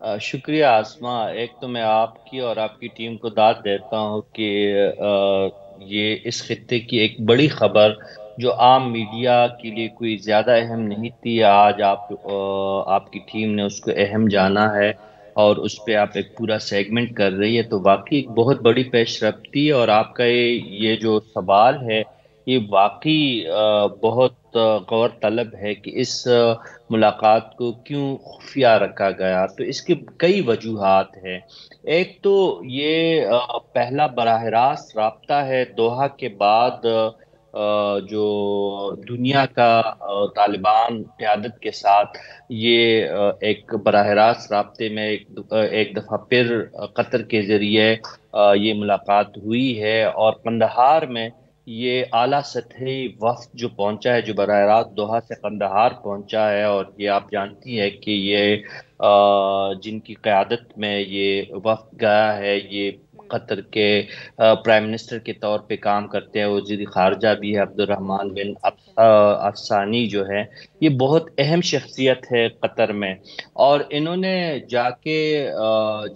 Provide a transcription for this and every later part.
شکریہ آسما، ایک تو میں آپ کی اور آپ کی ٹیم کو داد دیتا ہوں کہ یہ اس خطے کی ایک بڑی خبر جو عام میڈیا کے لیے کوئی زیادہ اہم نہیں تھی، آج آپ کی ٹیم نے اس کو اہم جانا ہے اور اس پہ آپ ایک پورا سیگمنٹ کر رہی ہے، تو واقعی ایک بہت بڑی پیش رفت تھی۔ اور آپ کا یہ جو سوال ہے یہ واقعی بہت غور طلب ہے کہ اس ملاقات کو کیوں خفیہ رکھا گیا۔ تو اس کے کئی وجوہات ہیں۔ ایک تو یہ پہلا براہ راست رابطہ ہے دوحہ کے بعد جو دنیا کا طالبان قیادت کے ساتھ یہ ایک براہ راست رابطے میں ایک دفعہ پھر قطر کے ذریعے یہ ملاقات ہوئی ہے، اور قندھار میں یہ اعلیٰ سطحی وفد جو پہنچا ہے، جو براہ راست دوحہ سے قندھار پہنچا ہے، اور یہ آپ جانتی ہے کہ یہ جن کی قیادت میں یہ وفد گیا ہے یہ قطر کے پرائم منسٹر کے طور پہ کام کرتے ہیں، وزیر خارجہ بھی ہے عبد الرحمن بن افسانی جو ہے، یہ بہت اہم شخصیت ہے قطر میں۔ اور انہوں نے جا کے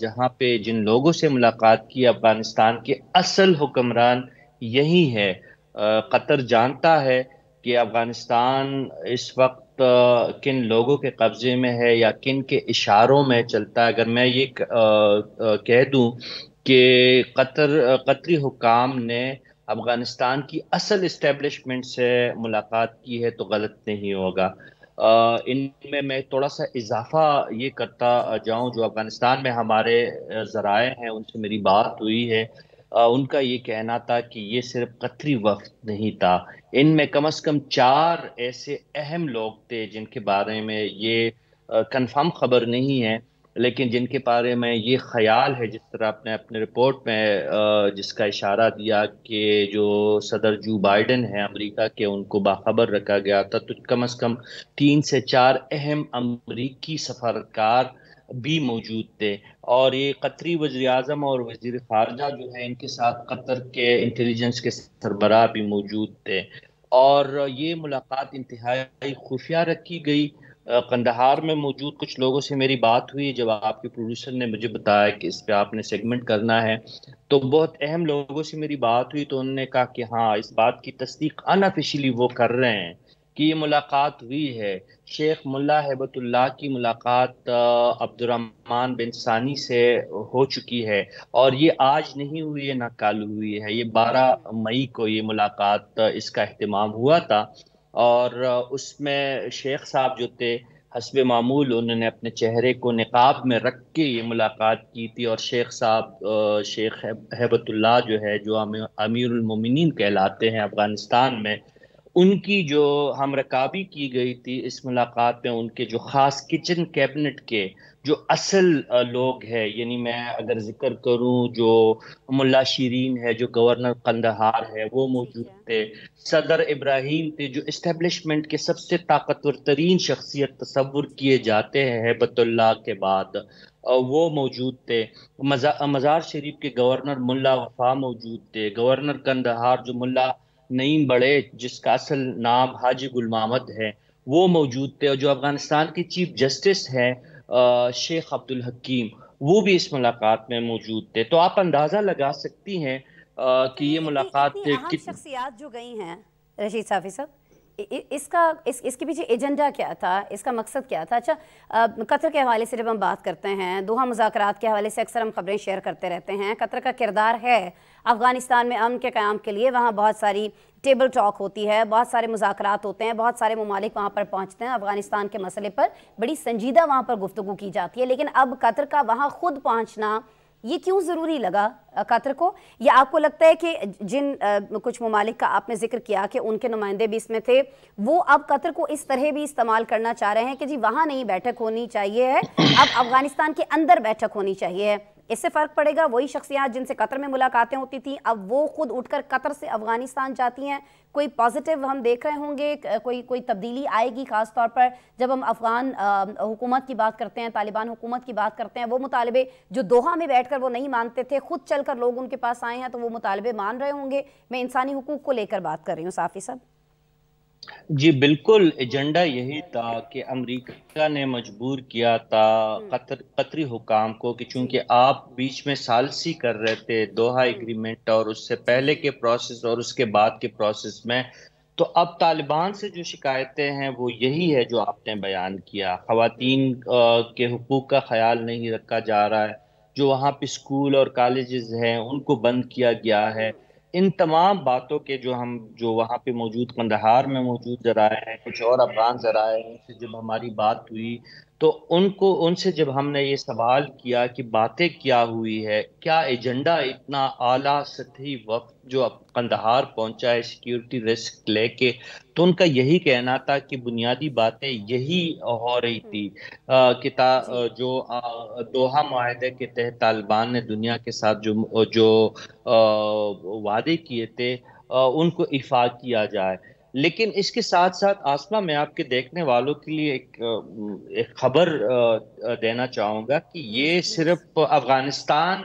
جہاں پہ جن لوگوں سے ملاقات کی، افغانستان کے اصل حکمران یہی ہے۔ قطر جانتا ہے کہ افغانستان اس وقت کن لوگوں کے قبضے میں ہے یا کن کے اشاروں میں چلتا ہے۔ اگر میں یہ کہہ دوں کہ قطری حکام نے افغانستان کی اصل اسٹیبلشمنٹ سے ملاقات کی ہے تو غلط نہیں ہوگا۔ ان میں تھوڑا سا اضافہ یہ کرتا جاؤں، جو افغانستان میں ہمارے ذرائع ہیں ان سے میری بات ہوئی ہے، ان کا یہ کہنا تھا کہ یہ صرف قطری وفد نہیں تھا، ان میں کم از کم 4 ایسے اہم لوگ تھے جن کے بارے میں یہ کنفرم خبر نہیں ہے، لیکن جن کے بارے میں یہ خیال ہے، جس طرح آپ نے اپنے رپورٹ میں جس کا اشارہ دیا کہ جو صدر جو بائیڈن ہے امریکہ کے، ان کو باخبر رکھا گیا تھا، تو کم از کم 3 سے 4 اہم امریکی سفارتکار بھی موجود تھے، اور یہ قطری وزیر اعظم اور وزیر خارجہ جو ہے ان کے ساتھ قطر کے انٹیلیجنس کے سربراہ بھی موجود تھے، اور یہ ملاقات انتہائی خفیہ رکھی گئی۔ قندھار میں موجود کچھ لوگوں سے میری بات ہوئی، جب آپ کے پروڈیوسر نے مجھے بتایا کہ اس پہ آپ نے سیگمنٹ کرنا ہے، تو بہت اہم لوگوں سے میری بات ہوئی، تو انہوں نے کہا کہ ہاں اس بات کی تصدیق انافیشلی وہ کر رہے ہیں کہ یہ ملاقات ہوئی ہے۔ شیخ ملا ہیبت اللہ کی ملاقات عبد الرحمن بن ثانی سے ہو چکی ہے، اور یہ آج نہیں ہوئی ہے نہ کل ہوئی ہے، یہ 12 مئی کو یہ ملاقات اس کا اہتمام ہوا تھا، اور اس میں شیخ صاحب جو تھے حسب معمول انہوں نے اپنے چہرے کو نقاب میں رکھ کے یہ ملاقات کی تھی، اور شیخ صاحب شیخ ہیبت اللہ جو ہے، جو امیر المومنین کہلاتے ہیں افغانستان میں، ان کی جو ہم رکابی کی گئی تھی اس ملاقات میں، ان کے جو خاص کچن کیبنٹ کے جو اصل لوگ ہیں، یعنی میں اگر ذکر کروں جو ملا شیرین ہے جو گورنر قندھار ہے وہ موجود تھے، صدر ابراہیم تھے جو اسٹیبلشمنٹ کے سب سے طاقتور ترین شخصیت تصور کیے جاتے ہیں ہیبت اللہ کے بعد، وہ موجود تھے، مزار شریف کے گورنر ملا وفا موجود تھے، گورنر قندھار جو ملا نعیم بڑے جس کا اصل نام حاجی گل محمد ہے وہ موجود تھے، اور جو افغانستان کے چیف جسٹس ہیں شیخ عبد الحکیم وہ بھی اس ملاقات میں موجود تھے۔ تو آپ اندازہ لگا سکتی ہیں کہ یہ ملاقات اتنی اہم شخصیات جو گئی ہیں رشید صافی صاحب، اس کے پیچھے ایجنڈا کیا تھا، اس کا مقصد کیا تھا؟ اچھا، قطر کے حوالے سے جب ہم بات کرتے ہیں، دوحہ مذاکرات کے حوالے سے اکثر ہم خبریں شیئر کرتے رہتے ہیں، قطر کا کردار ہے افغانستان میں امن کے قیام کے لیے، وہاں بہت ساری ٹیبل ٹاک ہوتی ہے، بہت سارے مذاکرات ہوتے ہیں، بہت سارے ممالک وہاں پر پہنچتے ہیں، افغانستان کے مسئلے پر بڑی سنجیدہ وہاں پر گفتگو کی جاتی ہے، لیکن اب قطر کا وہاں خود پہنچنا یہ کیوں ضروری لگا قطر کو؟ یا آپ کو لگتا ہے کہ جن کچھ ممالک کا آپ نے ذکر کیا کہ ان کے نمائندے بھی اس میں تھے، وہ اب قطر کو اس طرح بھی استعمال کرنا چاہ رہے ہیں کہ جی وہاں نہیں بیٹھک ہونی چاہیے ہے، اب افغانستان کے اندر بیٹھک ہونی چاہیے ہے؟ اس سے فرق پڑے گا وہی شخصیات جن سے قطر میں ملاقاتیں ہوتی تھیں اب وہ خود اٹھ کر قطر سے افغانستان جاتی ہیں؟ کوئی پازیٹیو ہم دیکھ رہے ہوں گے، کوئی تبدیلی آئے گی، خاص طور پر جب ہم افغان حکومت کی بات کرتے ہیں، طالبان حکومت کی بات کرتے ہیں، وہ مطالبے جو دوحہ میں بیٹھ کر وہ نہیں مانتے تھے، خود چل کر لوگ ان کے پاس آئے ہیں تو وہ مطالبے مان رہے ہوں گے؟ میں انسانی حقوق کو لے کر بات کر رہی ہوں صافی صاحب۔ جی بالکل، ایجنڈا یہی تھا کہ امریکہ نے مجبور کیا تھا قطری حکام کو کہ جی چونکہ آپ بیچ میں ثالثی کر رہے تھے دوحہ ایگریمنٹ اور اس سے جی پہلے جی کے پروسیس اور اس کے بعد کے پروسیس میں، تو اب طالبان سے جو شکایتیں ہیں وہ یہی ہے جو آپ نے بیان کیا. خواتین کے حقوق کا خیال نہیں رکھا جا رہا ہے، جو وہاں پہ اسکول اور کالجز ہیں ان کو بند کیا گیا ہے. ان تمام باتوں کے جو وہاں پہ موجود قندھار میں موجود ذرائع ہیں، کچھ اور افغان ذرائع ہیں، ان سے جب ہماری بات ہوئی تو ان سے جب ہم نے یہ سوال کیا کہ باتیں کیا ہوئی ہے، کیا ایجنڈا اتنا اعلیٰ سطحی وقت جو اب قندھار پہنچا ہے سیکیورٹی رسک لے کے، تو ان کا یہی کہنا تھا کہ بنیادی باتیں یہی ہو رہی تھی کہ جی جو دوحہ معاہدے کے تحت طالبان نے دنیا کے ساتھ جو وعدے کیے تھے ان کو ایفا کیا جائے. لیکن اس کے ساتھ ساتھ آسما، میں آپ کے دیکھنے والوں کے لیے ایک خبر دینا چاہوں گا کہ پلیز یہ پلیز صرف افغانستان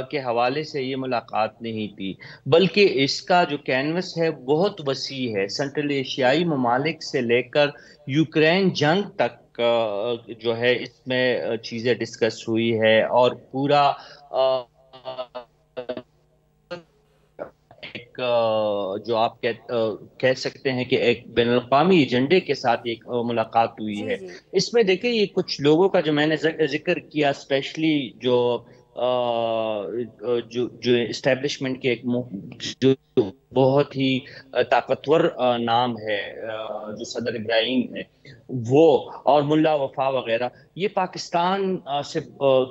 کے حوالے سے یہ ملاقات نہیں تھی، بلکہ اس کا جو کینوس ہے بہت وسیع ہے. سنٹرل ایشیائی ممالک سے لے کر یوکرین جنگ تک جو ہے اس میں چیزیں ڈسکس ہوئی ہے، اور پورا ایک جو آپ کہہ سکتے ہیں کہ ایک بین الاقوامی ایجنڈے کے ساتھ ایک ملاقات ہوئی جی ہے. جی اس میں دیکھیں یہ کچھ لوگوں کا جو میں نے ذکر کیا، اسپیشلی جو اسٹیبلشمنٹ کے جو بہت ہی طاقتور نام ہے، جو صدر ابراہیم ہے وہ، اور ملا وفا وغیرہ، یہ پاکستان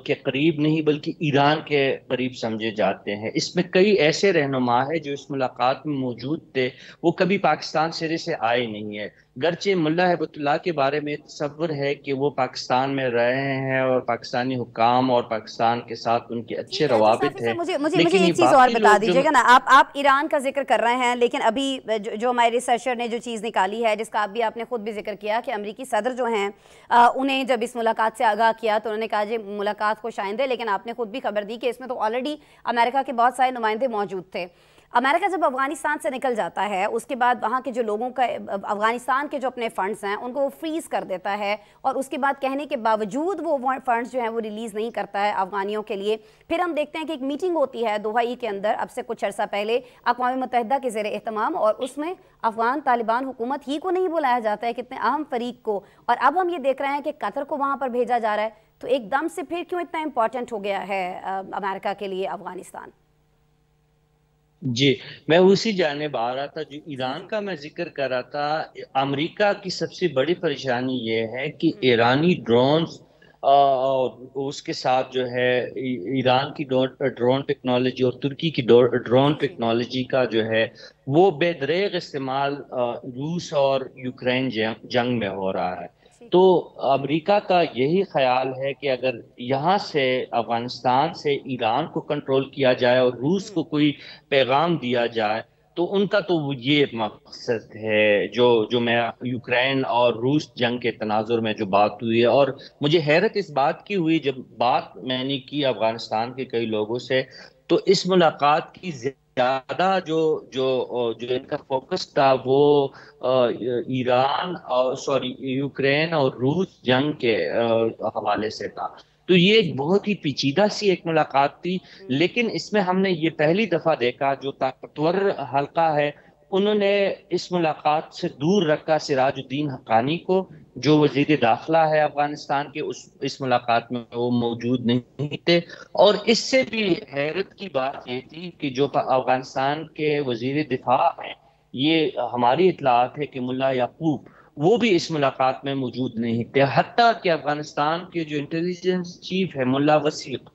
کے قریب نہیں بلکہ ایران کے قریب سمجھے جاتے ہیں. اس میں کئی ایسے رہنما ہیں جو اس ملاقات میں موجود تھے، وہ کبھی پاکستان سرے سے آئے نہیں ہیں. گرچہ ملا ہیبت اللہ کے بارے میں تصور ہے کہ وہ پاکستان میں رہے ہیں اور پاکستانی حکام اور پاکستان کے ساتھ ان کے جی اچھے اعجاز روابط نافی ہیں، صاحب، مجھے لیکن یہ ایک چیز اور باقی بتا لوگ جو... دیجیے گا نا. آپ ایران کا ذکر کر رہے ہیں، لیکن ابھی جو ہمارے ریسرچر نے جو چیز نکالی ہے، جس کا آپ نے خود بھی ذکر کیا کہ امریکی صدر جو ہیں انہیں جب اس ملاقات سے آگاہ کیا تو انہوں نے کہا جی ملاقات خوش آئندہ، لیکن آپ نے خود بھی خبر دی کہ اس میں تو آلریڈی امریکہ کے بہت سارے نمائندے موجود تھے. امریکہ جب افغانستان سے نکل جاتا ہے اس کے بعد وہاں کے جو لوگوں کا افغانستان کے جو اپنے فنڈز ہیں ان کو وہ فریز کر دیتا ہے، اور اس کے بعد کہنے کے باوجود وہ فنڈز جو ہیں وہ ریلیز نہیں کرتا ہے افغانیوں کے لیے. پھر ہم دیکھتے ہیں کہ ایک میٹنگ ہوتی ہے دوحہ کے اندر اب سے کچھ عرصہ پہلے اقوام متحدہ کے زیر اہتمام، اور اس میں افغان طالبان حکومت ہی کو نہیں بلایا جاتا ہے، کتنے اہم فریق کو. اور اب ہم یہ دیکھ رہے ہیں کہ قطر کو وہاں پر بھیجا جا رہا ہے. تو ایک دم سے پھر کیوں اتنا امپورٹنٹ ہو گیا ہے امریکہ کے لیے افغانستان؟ جی، میں اسی جانب آ رہا تھا جو جی ایران جی کا میں ذکر کر رہا تھا. امریکہ کی سب سے بڑی پریشانی یہ ہے کہ ایرانی ڈرونز اور اس کے ساتھ جو ہے ایران کی ڈرون ٹیکنالوجی اور ترکی کی ڈرون جی جی ٹیکنالوجی کا جو ہے وہ بے دریغ استعمال روس اور یوکرین جنگ میں ہو رہا ہے. ٹھیک تو ہے. امریکہ کا یہی خیال ہے کہ اگر یہاں سے افغانستان سے ایران کو کنٹرول کیا جائے اور روس کو کوئی پیغام دیا جائے، تو ان کا تو یہ مقصد ہے جو میں یوکرین اور روس جنگ کے تناظر میں جو بات ہوئی ہے. اور مجھے حیرت اس بات کی ہوئی جب بات میں نے کی افغانستان کے کئی لوگوں سے، تو اس ملاقات کی زیادہ جو ان کا فوکس تھا وہ ایران اور یوکرین اور روس جنگ کے حوالے سے تھا. تو یہ ایک بہت ہی پیچیدہ سی ایک ملاقات تھی. لیکن اس میں ہم نے یہ پہلی دفعہ دیکھا جو طاقتور حلقہ ہے انہوں نے اس ملاقات سے دور رکھا سراج الدین حقانی کو، جو وزیر داخلہ ہے افغانستان کے. اس ملاقات میں وہ موجود نہیں تھے. اور اس سے بھی حیرت کی بات یہ تھی کہ جو افغانستان کے وزیر دفاع ہیں، یہ ہماری اطلاعات ہے کہ ملا یعقوب وہ بھی اس ملاقات میں موجود نہیں تھے. حتیٰ کہ افغانستان کے جو انٹیلیجنس چیف ہے ملا وسیق،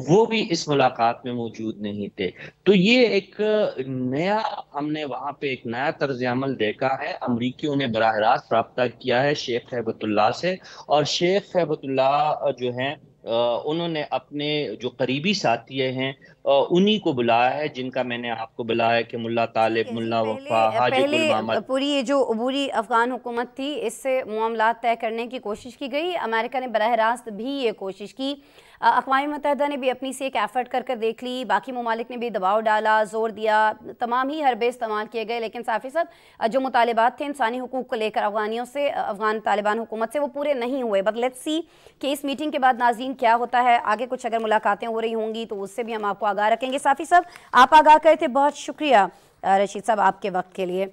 وہ بھی اس ملاقات میں موجود نہیں تھے. تو یہ ایک نیا ہم نے وہاں پہ ایک نیا طرز عمل دیکھا ہے. امریکیوں نے براہ راست رابطہ کیا ہے شیخ ہیبت اللہ سے، اور شیخ ہیبت اللہ جو ہیں انہوں نے اپنے جو قریبی ساتھی ہیں انہی کو بلایا ہے جن کا میں نے آپ کو بلایا کہ ملا طالب، ملا وفا، حاجی گل محمد. پوری یہ جو عبوری افغان حکومت تھی اس سے معاملات طے کرنے کی کوشش کی گئی. امریکہ نے براہ راست بھی یہ کوشش کی، اقوام متحدہ نے بھی اپنی سے ایک ایفرٹ کر دیکھ لی، باقی ممالک نے بھی دباؤ ڈالا، زور دیا، تمام ہی حربے استعمال کیے گئے، لیکن صافی صاحب جو مطالبات تھے انسانی حقوق کو لے کر افغانیوں سے، افغان طالبان حکومت سے، وہ پورے نہیں ہوئے. بٹ لیٹس سی کہ اس میٹنگ کے بعد ناظرین کیا ہوتا ہے آگے. کچھ اگر ملاقاتیں ہو رہی ہوں گی تو اس سے بھی ہم آپ کو آگاہ رکھیں گے. صافی صاحب آپ آگاہ کرے تھے، بہت شکریہ رشید صاحب آپ کے وقت کے لیے.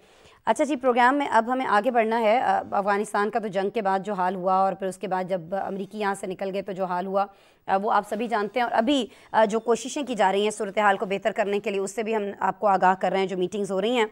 اچھا جی، پروگرام میں اب ہمیں آگے بڑھنا ہے. افغانستان کا تو جنگ کے بعد جو حال ہوا اور پھر اس کے بعد جب امریکی یہاں سے نکل گئے تو جو حال ہوا وہ آپ سبھی جانتے ہیں، اور ابھی جو کوششیں کی جا رہی ہیں صورتحال کو بہتر کرنے کے لیے اس سے بھی ہم آپ کو آگاہ کر رہے ہیں، جو میٹنگز ہو رہی ہیں.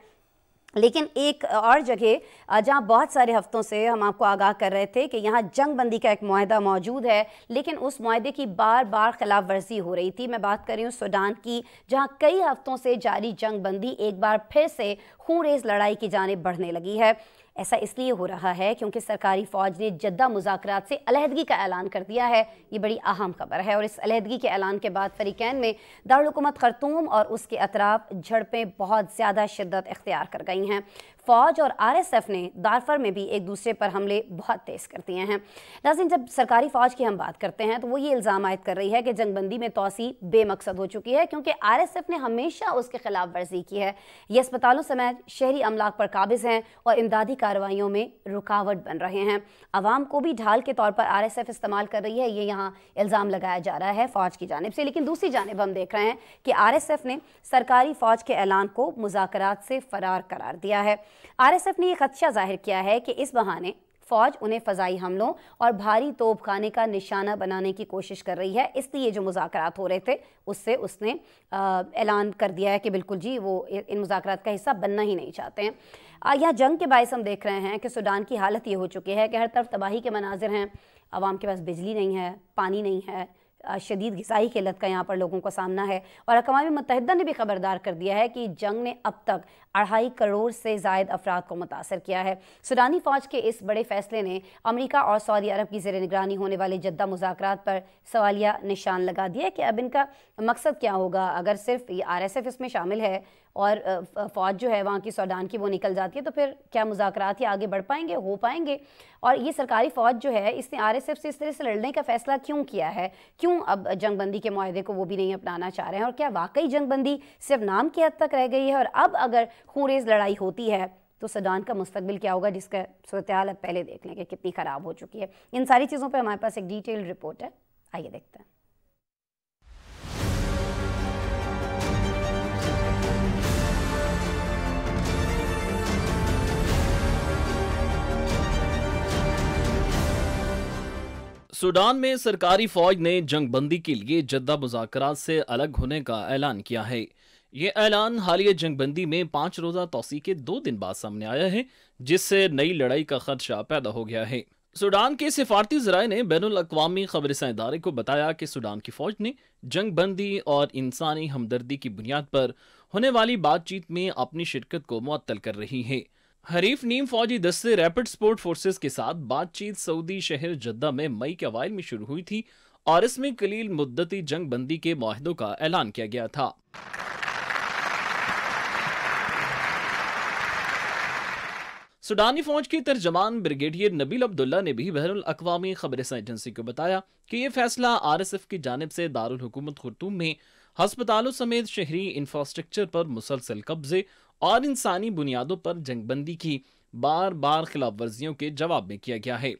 لیکن ایک اور جگہ جہاں بہت سارے ہفتوں سے ہم آپ کو آگاہ کر رہے تھے کہ یہاں جنگ بندی کا ایک معاہدہ موجود ہے لیکن اس معاہدے کی بار بار خلاف ورزی ہو رہی تھی. میں بات کر رہی ہوں سوڈان کی، جہاں کئی ہفتوں سے جاری جنگ بندی ایک بار پھر سے خونریز لڑائی کی جانب بڑھنے لگی ہے. ایسا اس لیے ہو رہا ہے کیونکہ سرکاری فوج نے جدہ مذاکرات سے علیحدگی کا اعلان کر دیا ہے. یہ بڑی اہم خبر ہے، اور اس علیحدگی کے اعلان کے بعد فریقین میں دارالحکومت خرطوم اور اس کے اطراف جھڑپیں بہت زیادہ شدت اختیار کر گئی ہیں. فوج اور RSF نے دارفر میں بھی ایک دوسرے پر حملے بہت تیز کر دیے ہیں. ناظرین، جب سرکاری فوج کی ہم بات کرتے ہیں تو وہ یہ الزام عائد کر رہی ہے کہ جنگ بندی میں توسیع بے مقصد ہو چکی ہے کیونکہ RSF نے ہمیشہ اس کے خلاف ورزی کی ہے. یہ اسپتالوں سمیت شہری املاک پر قابض ہیں اور امدادی کارروائیوں میں رکاوٹ بن رہے ہیں. عوام کو بھی ڈھال کے طور پر RSF استعمال کر رہی ہے، یہ یہاں الزام لگایا جا رہا ہے فوج کی جانب سے. لیکن دوسری جانب ہم دیکھ رہے ہیں کہ RSF نے سرکاری فوج کے اعلان کو مذاکرات سے فرار قرار دیا ہے. RSF نے یہ خدشہ ظاہر کیا ہے کہ اس بہانے فوج انہیں فضائی حملوں اور بھاری توپ خانے کا نشانہ بنانے کی کوشش کر رہی ہے، اس لیے جو مذاکرات ہو رہے تھے اس سے اس نے اعلان کر دیا ہے کہ بالکل جی وہ ان مذاکرات کا حصہ بننا ہی نہیں چاہتے ہیں. یہاں جنگ کے باعث ہم دیکھ رہے ہیں کہ سوڈان کی حالت یہ ہو چکی ہے کہ ہر طرف تباہی کے مناظر ہیں، عوام کے پاس بجلی نہیں ہے، پانی نہیں ہے، شدید غذائی قلت کا یہاں پر لوگوں کو سامنا ہے. اور اقوام متحدہ نے بھی خبردار کر دیا ہے کہ جنگ نے اب تک 2.5 کروڑ سے زائد افراد کو متاثر کیا ہے. سوڈانی فوج کے اس بڑے فیصلے نے امریکہ اور سعودی عرب کی زیر نگرانی ہونے والے جدہ مذاکرات پر سوالیہ نشان لگا دیا کہ اب ان کا مقصد کیا ہوگا. اگر صرف یہ RSF اس میں شامل ہے اور فوج جو ہے وہاں کی سوڈان کی وہ نکل جاتی ہے تو پھر کیا مذاکرات ہی آگے بڑھ پائیں گے، ہو پائیں گے؟ اور یہ سرکاری فوج جو ہے اس نے RSF سے اس طرح سے لڑنے کا فیصلہ کیوں کیا ہے؟ کیوں اب جنگ بندی کے معاہدے کو وہ بھی نہیں اپنانا چاہ رہے ہیں؟ اور کیا واقعی جنگ بندی صرف نام کی حد تک رہ گئی ہے؟ اور اب اگر خونریز لڑائی ہوتی ہے تو سوڈان کا مستقبل کیا ہوگا، جس کا صورتحال اب پہلے دیکھ لیں کہ کتنی خراب ہو چکی ہے. ان ساری چیزوں پہ ہمارے پاس ایک ڈیٹیل رپورٹ ہے، آئیے دیکھتے ہیں. سوڈان میں سرکاری فوج نے جنگ بندی کے لیے جدہ مذاکرات سے الگ ہونے کا اعلان کیا ہے. یہ اعلان حالیہ جنگ بندی میں 5 روزہ توسیع کے 2 دن بعد سامنے آیا ہے، جس سے نئی لڑائی کا خدشہ پیدا ہو گیا ہے. سوڈان کے سفارتی ذرائع نے بین الاقوامی خبررساں ادارے کو بتایا کہ سوڈان کی فوج نے جنگ بندی اور انسانی ہمدردی کی بنیاد پر ہونے والی بات چیت میں اپنی شرکت کو معطل کر رہی ہے. حریف نیم فوجی دستے ریپڈ سپورٹ فورسز کے ساتھ بات چیت سعودی شہر جدہ میں مئی کے اوائل میں شروع ہوئی تھی اور اس میں قلیل مدتی جنگ بندی کے معاہدوں کا اعلان کیا گیا تھا. سوڈانی فوج کے ترجمان بریگیڈیئر نبیل عبداللہ نے بھی بین الاقوامی خبررساں ایجنسی کو بتایا کہ یہ فیصلہ RSF کی جانب سے دارالحکومت خرطوم میں ہسپتالوں سمیت شہری انفراسٹرکچر پر مسلسل قبضے اور انسانی بنیادوں پر جنگ بندی کی بار بار خلاف ورزیوں کے جواب میں کیا گیا ہے.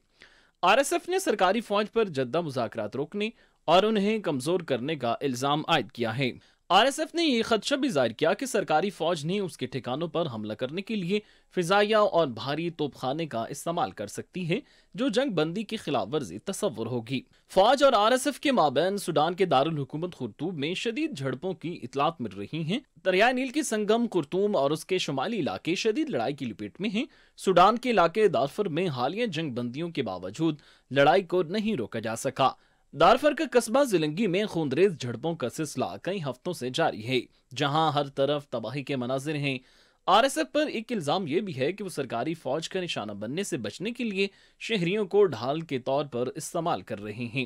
RSF نے سرکاری فوج پر جدہ مذاکرات روکنے اور انہیں کمزور کرنے کا الزام عائد کیا ہے. RSF نے یہ خدشہ بھی ظاہر کیا کہ سرکاری فوج نے اس کے ٹھکانوں پر حملہ کرنے کے لیے فضائیہ اور بھاری توپ خانے کا استعمال کر سکتی ہے، جو جنگ بندی کی خلاف ورزی تصور ہوگی. فوج اور RSF کے مابین سوڈان کے دارالحکومت خرطوم میں شدید جھڑپوں کی اطلاعات مل رہی ہیں. دریائے نیل کی سنگم خرطوم اور اس کے شمالی علاقے شدید لڑائی کی لپیٹ میں ہیں. سوڈان کے علاقے دارفر میں حالیہ جنگ بندیوں کے باوجود لڑائی کو نہیں روکا جا سکا. دارفر کا قصبہ زلنگی میں خونریز جھڑپوں کا سلسلہ کئی ہفتوں سے جاری ہے، جہاں ہر طرف تباہی کے مناظر ہیں. RSF پر ایک الزام یہ بھی ہے کہ وہ سرکاری فوج کا نشانہ بننے سے بچنے کے لیے شہریوں کو ڈھال کے طور پر استعمال کر رہے ہیں.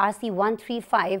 RC-135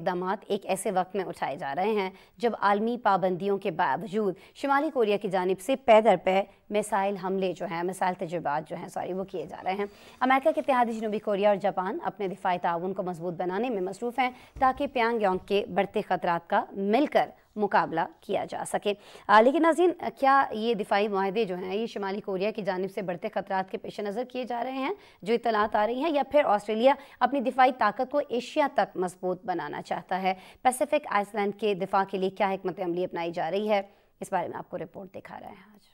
اقدامات ایک ایسے وقت میں اٹھائے جا رہے ہیں جب عالمی پابندیوں کے باوجود شمالی کوریا کی جانب سے پے در پے میسائل حملے میسائل تجربات وہ کیے جا رہے ہیں۔ امریکہ کے اتحادی جنوبی کوریا اور جاپان اپنے دفاعی تعاون کو مضبوط بنانے میں مصروف ہیں تاکہ پیانگ یانگ کے بڑھتے خطرات کا مل کر مقابلہ کیا جا سکے۔ لیکن ناظرین، کیا یہ دفاعی معاہدے یہ شمالی کوریا کی جانب سے بڑھتے خطرات کے پیش نظر کیے جا رہے ہیں جو اطلاعات آ رہی ہیں، یا پھر آسٹریلیا اپنی دفاعی طاقت کو ایشیا تک مضبوط بنانا چاہتا ہے؟ پیسیفک آئس لینڈ کے دفاع کے لیے کیا حکمت عملی اپنائی جا رہی ہے، اس بارے میں آپ کو رپورٹ دکھا رہے ہیں آج۔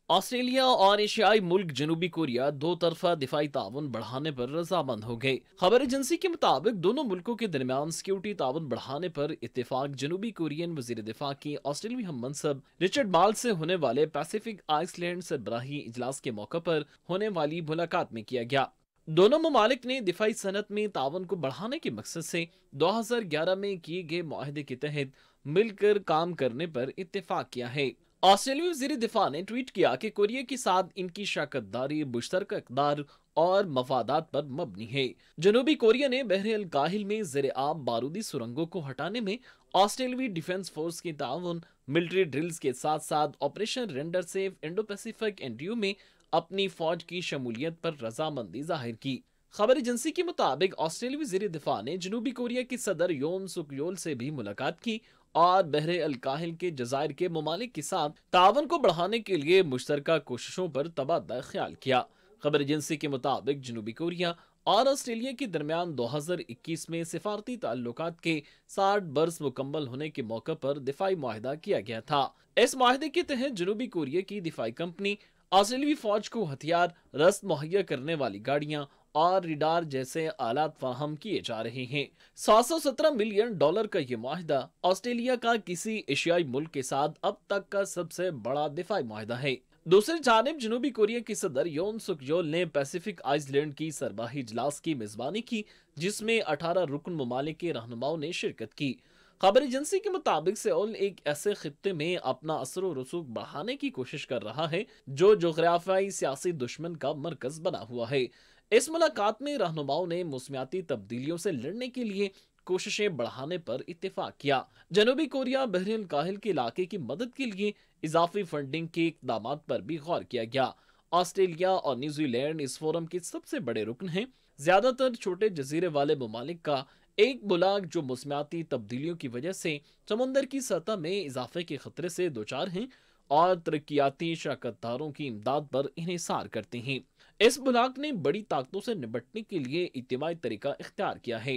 آسٹریلیا اور ایشیائی ملک جنوبی کوریا دو طرفہ دفاعی تعاون بڑھانے پر رضامند ہو گئے۔ خبر ایجنسی کے مطابق دونوں ملکوں کے درمیان سیکیورٹی تعاون بڑھانے پر اتفاق جنوبی کورین وزیر دفاع کی آسٹریلوی ہم منصب رچرڈ مال سے ہونے والے پیسیفک آئس لینڈ سربراہی اجلاس کے موقع پر ہونے والی ملاقات میں کیا گیا۔ دونوں ممالک نے دفاعی صنعت میں تعاون کو بڑھانے کے مقصد سے 2011 میں کیے گئے معاہدے کے تحت مل کر کام کرنے پر اتفاق کیا ہے۔ آسٹریلوی وزیر دفاع نے ٹویٹ کیا کہ کوریا کے ساتھ ان کی شراکت داری مشترکہ اقدار اور مفادات پر مبنی ہے۔ جنوبی کوریا نے بحر الکاہل میں زیر آب بارودی سرنگوں کو ہٹانے میں آسٹریلوی ڈیفنس فورس کے تعاون، ملٹری ڈرلز کے ساتھ ساتھ operation render safe Indo Pacific NDO میں اپنی فوج کی شمولیت پر رضامندی ظاہر کی۔ خبر ایجنسی کے مطابق آسٹریلوی وزیر دفاع نے جنوبی کوریا کے صدر یون سک یول سے بھی ملاقات کی اور بحر الکاہل کے جزائر کے ممالک کے ساتھ تعاون کو بڑھانے کے لیے مشترکہ کوششوں پر تبادلہ خیال کیا۔ خبر ایجنسی کے مطابق جنوبی کوریا اور آسٹریلیا کے درمیان 2021 میں سفارتی تعلقات کے 60 برس مکمل ہونے کے موقع پر دفاعی معاہدہ کیا گیا تھا۔ اس معاہدے کے تحت جنوبی کوریا کی دفاعی کمپنی آسٹریلوی فوج کو ہتھیار، رسد مہیا کرنے والی گاڑیاں اور ریڈار جیسے آلات فراہم کیے جا رہے ہیں۔ $717 ملین کا یہ معاہدہ آسٹریلیا کا کسی ایشیائی ملک کے ساتھ اب تک کا سب سے بڑا دفاعی معاہدہ ہے۔ دوسری جانب جنوبی کوریا کے صدر یون سک یول نے پیسیفک آئس لینڈ کی سربراہی اجلاس کی میزبانی کی، جس میں 18 رکن ممالک کے رہنماؤں نے شرکت کی۔ خبر ایجنسی کے مطابق سیول ایک ایسے خطے میں اپنا اثر و رسوخ بڑھانے کی کوشش کر رہا ہے جو جغرافیائی سیاسی دشمن کا مرکز بنا ہوا ہے۔ اس ملاقات میں رہنماؤں نے موسمیاتی تبدیلیوں سے لڑنے کے لیے کوششیں بڑھانے پر اتفاق کیا۔ جنوبی کوریا بحر الکاہل کے علاقے کی مدد کے لیے اضافی فنڈنگ کے اقدامات پر بھی غور کیا گیا۔ آسٹریلیا اور نیوزی لینڈ اس فورم کے سب سے بڑے رکن ہیں۔ زیادہ تر چھوٹے جزیرے والے ممالک کا ایک بلاک جو موسمیاتی تبدیلیوں کی وجہ سے سمندر کی سطح میں اضافے کے خطرے سے دوچار ہیں اور ترقیاتی شراکت داروں کی امداد پر انحصار کرتے ہیں۔ اس بلاک نے بڑی طاقتوں سے نمٹنے کے لیے اجتماعی طریقہ اختیار کیا ہے۔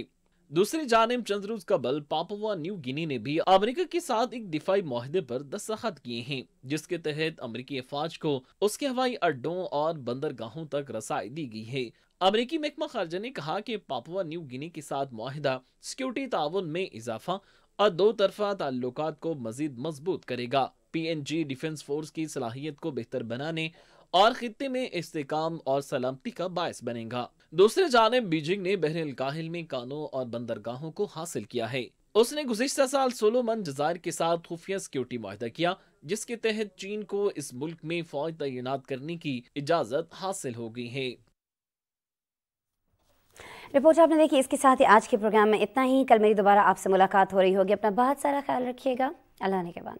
دوسری جانب چند روز قبل پاپوا نیو گینی نے بھی امریکہ کے ساتھ ایک دفاعی معاہدے پر دستخط کیے ہیں، جس کے تحت امریکی افواج کو اس کے ہوائی اڈوں اور بندرگاہوں تک رسائی دی گئی ہے۔ امریکی محکمہ خارجہ نے کہا کہ پاپوا نیو گینی کے ساتھ معاہدہ سیکیورٹی تعاون میں اضافہ اور دو طرفہ تعلقات کو مزید مضبوط کرے گا، PNG ڈیفنس فورس کی صلاحیت کو بہتر بنانے اور خطے میں استحکام اور سلامتی کا باعث بنے گا۔ دوسری جانب بیجنگ نے بحر الکاہل میں کانوں اور بندرگاہوں کو حاصل کیا ہے۔ اس نے گزشتہ سال سولومن جزائر کے ساتھ خفیہ سیکیورٹی معاہدہ کیا، جس کے تحت چین کو اس ملک میں فوج تعینات کرنے کی اجازت حاصل ہو گئی ہے۔ رپورٹ آپ نے دیکھی، اس کے ساتھ ہی آج کے پروگرام میں اتنا ہی۔ کل میری دوبارہ آپ سے ملاقات ہو رہی ہوگی۔ اپنا بہت سارا خیال رکھیے گا۔ اللہ نے کے بعد